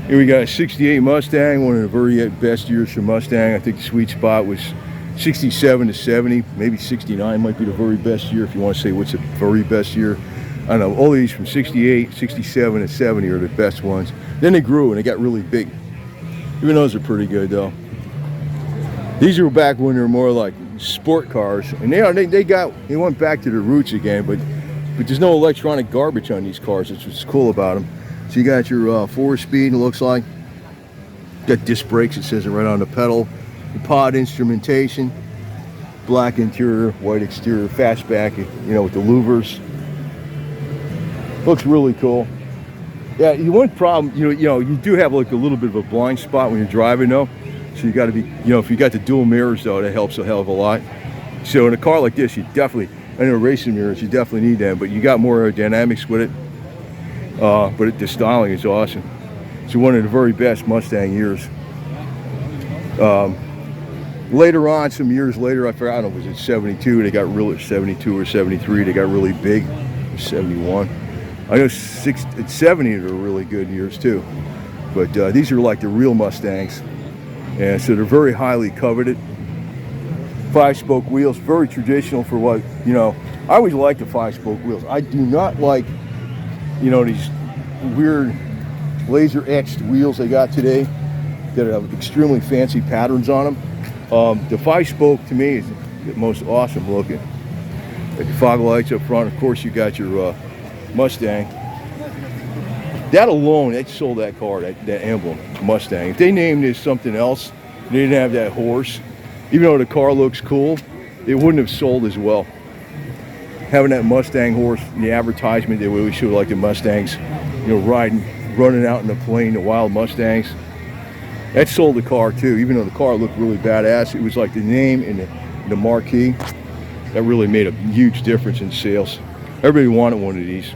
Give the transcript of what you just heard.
Here we got a 68 Mustang, one of the very best years for Mustang. I think the sweet spot was 67 to 70, maybe 69 might be the very best year if you want to say what's the very best year. I don't know, all these from 68, 67, and 70 are the best ones. Then they grew and they got really big. Even those are pretty good though. These are back when they were more like sport cars, and they went back to their roots again, but there's no electronic garbage on these cars. That's what's cool about them. So you got your 4-speed, it looks like. Got disc brakes, it says it right on the pedal. The pod instrumentation, black interior, white exterior, fastback, you know, with the louvers. Looks really cool. Yeah, one problem, you know, you do have like a little bit of a blind spot when you're driving though. So you got to be, you know, if you got the dual mirrors though, that helps a hell of a lot. So in a car like this, you definitely, I know racing mirrors, you definitely need them, but you got more aerodynamics with it. But the styling is awesome. It's one of the very best Mustang years. Later on, some years later, I forgot, I don't know, was it 72? They got really, 72 or 73, they got really big. 71. I know 70 are really good years too. But these are like the real Mustangs. And so they're very highly coveted. 5-spoke wheels, very traditional for what, you know, I always like the 5-spoke wheels. I do not like, you know, these weird laser etched wheels they got today that have extremely fancy patterns on them. The 5-spoke to me is the most awesome looking. Like the fog lights up front, of course you got your Mustang. That alone, that sold that car, that emblem, Mustang. If they named this something else, they didn't have that horse, even though the car looks cool, it wouldn't have sold as well. Having that Mustang horse in the advertisement, they always show like the Mustangs, you know, running out in the plain, the wild Mustangs. That sold the car too, even though the car looked really badass. It was like the name and the marquee. That really made a huge difference in sales. Everybody wanted one of these.